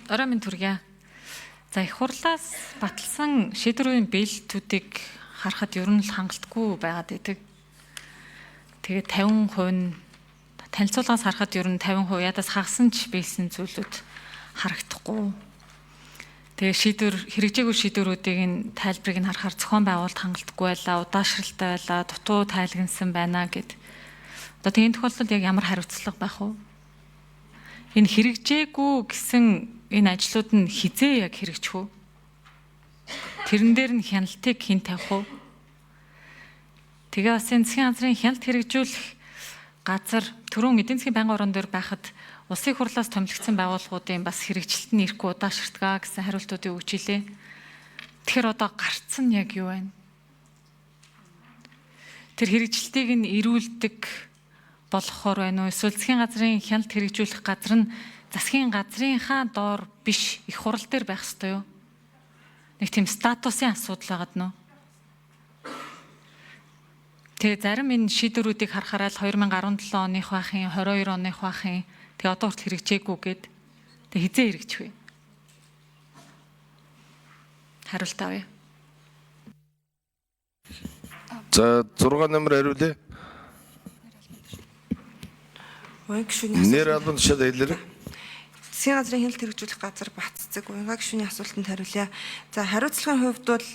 Орой минь түргье. За их хурлаас баталсан шийдвэрийн биелэлтүүдийг харахад ер нь л хангалтгүй байгаад байдаг. Тэгээд 50% нь танилцуулгаас харахад ер нь 50% ядаас хагасан ч биелсэн зүйлүүд харагдахгүй. Тэгээд хэрэгжээгүй шийдвэрүүдийг нь тайлбарыг нь харахаар зохион байгуулалт хангалтгүй байлаа, удаашралтай байлаа, дутуу тайлгнасан байна гэд. Одоо тийм тохиолдолд яг ямар хариуцлага байх вэ? Энэ хэрэгжээгүй гэсэн энэ ажлууд нь хизээ яг хэрэгжих үү? Тэрэн дээр нь хяналтыг хэн тавих вэ? Тэгээ бас энэ засгийн газрын хяналт хэрэгжүүлэх газар түрүүн эдийн засгийн байнгын орон дээр байхад улсын хурлаас томилогдсон байгууллагуудын бас хэрэгжилт нь ирэхгүй удаашртгаа гэсэн хариултуудыг өгч илээ. Тэгэхээр одоо гарцсан яг юу вэ? Тэр хэрэгжилтийг нь эрүүлдэг болохоор байна уу? Эсвэл засгийн газрын хяналт хэрэгжүүлэх газар нь засгийн газрынхаа доор биш их хурал дээр байх ёстой юу? Нэг тийм статусын асуудал байгаад нөө. Тэгээ зарим энэ шийдвэрүүдийг харахаараа л 2017 оных байхын, 22 оных байхын тэгээ одоо хүртэл хэрэгжээгүй гээд тэгээ хизээ хэрэгжих вэ? Хариулт авъя. За 6 номер хариулъя. Нэр албан тушаал хэлээрэй. Засгийн газрын хяналт хэрэгжүүлэх газар Батцэг уянгаа гишүүний асуултанд хариулъя. За хариуцлагын хувьд бол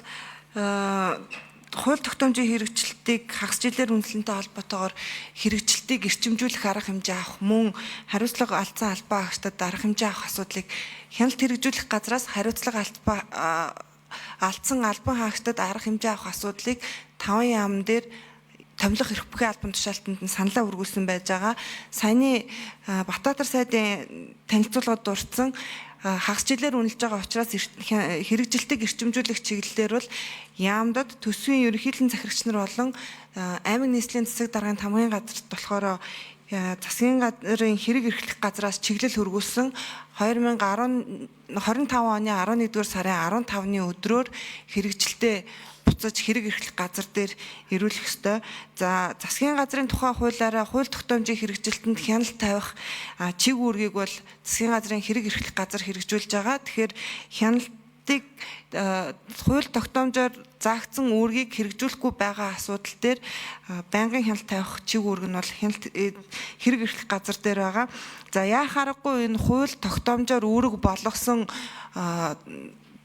хууль тогтоомжийн хэрэгжилтийг хагас жилээр үнэлэнтэй холбоотойгоор хэрэгжилтийг эрчимжүүлэх арга хэмжээ авах мөн хариуцлага алдсан албаа агчдад арга хэмжээ авах асуудлыг хяналт хэрэгжүүлэх газраас хариуцлага алдсан албан хаагчдад арга хэмжээ авах асуудлыг 5 яам дээр томилох эрх бүхий албан тушаалтанд нь саналаа үргүүлсэн байж байгаа. Саяны Батбаатар сайдын танилцуулгад дурдсан хагас жилээр үнэлж байгаа учраас хэрэгжилтийг эрчимжүүлэх чиглэлээр бол яамдад төсвийн ерөнхийлөн захирагч нар болон аймаг нийслэлийн засаг даргын тамгын газарт болохоор засгийн газрын хэрэг эрхлэх газраас чиглэл хөргүүлсэн 2025 оны 11-р сарын 15-ны өдрөөр хэрэгжилтээ буцаж хэрэг эрхлэх газар дээр ирүүлэх ёстой. За засгийн газрын тухай хуулиараа хууль тогтоомжийн хэрэгжилтэнд хяналт тавих чиг үүргийг бол засгийн газрын хэрэг эрхлэх газар хэрэгжүүлж байгаа. Тэгэхээр хяналтыг хууль тогтоомжоор заагдсан үүргийг хэрэгжүүлэхгүй байгаа асуудал дээр байнгын хяналт тавих чиг үүрэг нь бол хэрэг эрхлэх газар дээр байгаа. За яах аргагүй энэ хууль тогтоомжоор үүрэг болгосон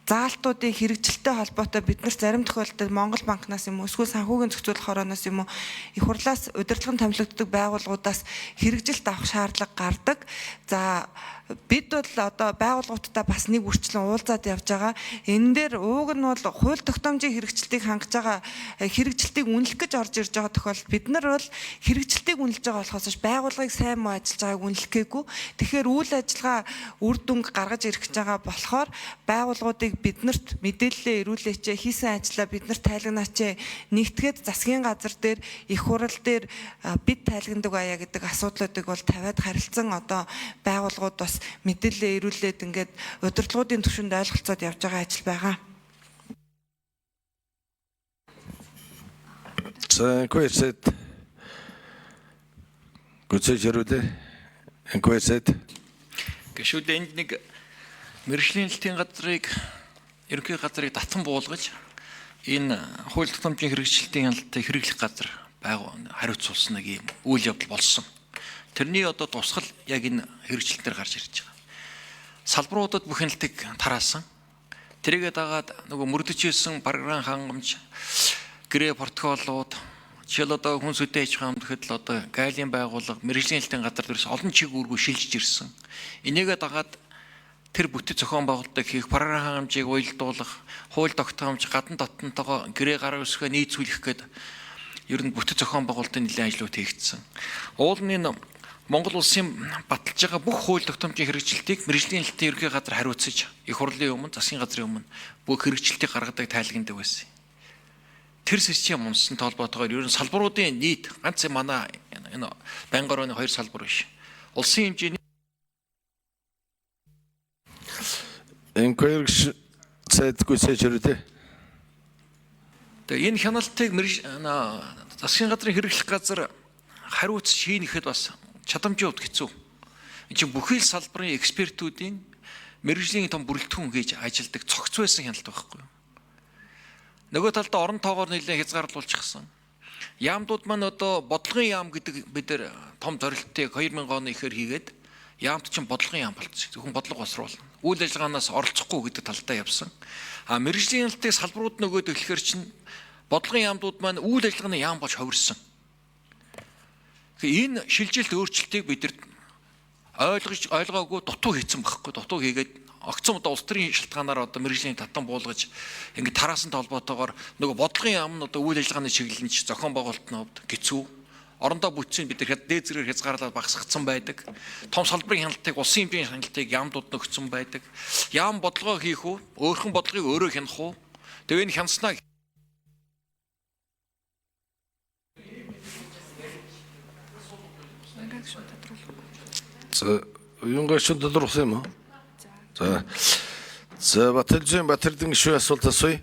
заалтуудын хэрэгжилттэй холбоотой бид нар зарим тохиолдолд Монгол банкнаас юм уу эсвэл санхүүгийн зохицуулах орооноос юм уу их хурлаас удирдлагын томилогддог байгууллагуудаас хэрэгжилт авах шаардлага гардаг. За бид бол одоо байгууллагуудтай бас нэг үрчлэн уулзаад явж байгаа. Энэ дээр ууг нь бол хууль тогтоомжийн хэрэгжилтийг хангаж байгаа хэрэгжилтийг үнэлэх гэж орж ирж байгаа тохиолдолд бид нар бол хэрэгжилтийг үнэлж байгаа болохоос байгууллагыг сайн муу ажиллаж байгааг үнэлэх гээгүй. Тэгэхээр үйл ажиллагаа үр дүнг гаргаж ирэх гэж байгаа болохоор байгууллагуудыг биднэрт мэдээлэлээ ирүүлээч, хийсэн ажлаа биднэрт тайлгнаач, нэгтгээд засгийн газар дээр их хурал дээр бид тайлгнадаг аяа гэдэг асуудлуудыг бол тавиад харилцан одоо байгууллагууд бас мэдээлэлээ ирүүлээд ингээд удирдлагуудын түвшинд ойлголцоод явж байгаа ажил байгаа. За инквесэд гүцэжрүүдэ инквесэд гişүүд энд нэг мэргэжлийн хэлтийн газрыг ерөнхий газрыг татан буулгаж энэ хууль тогтоомжийн хэрэгжилтийн хяналтыг хэрэглэх газар хариуцуулсан нэг юм үйл явдал болсон. Тэрний одоо тусгал яг энэ хэрэгжилтээр гарч ирж байгаа. Салбаруудад бүх хяналтыг тараасан. Тэрийгээ дагаад нөгөө мөрдөж ирсэн програм хангамж, гэрээ протоколууд, жишээл одоо хүн сүдэн аж ахуйн хамт л одоо гайлын байгууллага, мэргэжлийн хэлтийн газар дээрс олон чиг үүргөө шилжиж ирсэн. Энийгээ дагаад тэр бүтэц зохион байгуулалтыг хийх, програм хангамжийг уялдуулах, хууль тогтоомж, гадна дотнотойгоо гэрээ гараа үсгээ нийцүүлэх гээд ер нь бүтэц зохион байгуулалтын нэлээд ажлууд хийгдсэн. Уул нь Монгол улсын баталж байгаа бүх хууль тогтоомжийн хэрэгжилтийг мэргэжлийн хэлтийн ерөнхий газар хариуцаж их хурлын өмнө, засгийн газрын өмнө бүх хэрэгжилтийг гаргадаг тайлгнадаг байсан. Тэр систем унсан толботойгоор ер нь салбаруудын нийт ганц манай энэ байнгын орооны 2 салбар биш. Улсын хэмжээний инквесэд гүцэжрүүдэ. Тэгээ энэ хяналтыг засгийн газрын хэрэглэх газар хариуцж хийнэхэд бас чадамжууд хэцүү. Энэ чинь бүхий л салбарын экспертүүдийн мэрэгжлийн том бүрэлдэхүүн хийж ажилдаг цогц байсан хяналт байхгүй юу? Нөгөө талдаа орон тоогоор нэлээд хязгаарлуулчихсан. Яамдууд маань одоо бодлогын яам гэдэг бид нар том зорилтыг 2000 оны ихэр хийгээд яамд чинь бодлогын яам болчихсон. Зөвхөн бодлого босруулна. Үйл ажиллагаанаас оролцохгүй гэдэг талдаа явсан. А мэрэгжлийн хяналтын салбарууд нөгөөд эхлэхэр чинь бодлогын яамдууд маань үйл ажиллагааны яам болж хувирсан. Энэ шилжилт өөрчлөлтийг бид нар ойлгоогүй дутуу хийцэн байхгүй. Дутуу хийгээд огцом одоо улс төрийн шалтгаанаар одоо мэрэгжлийн татан буулгаж ингээд тараасан толботоогоор нөгөө бодлогын яам нь одоо үйл ажиллагааны чиглэлч зохион байгуулалтын хувьд хэцүү. Орондоо бүтцийг бид нар дээд зэрэг хязгаарлаад багасгацсан байдаг. Том салбарын хяналтыг улсын хэмжээний хяналтыг яамдууд нөхцөн байдаг. Яам бодлогоо хийх үү? Өөрхөн бодлогыг өөрөө хянах уу? Тэгээ энэ хянснаа За юунгаа шууд тодорхойлсон юм уу? За Батэрдэн гишүүн асуулт асууя.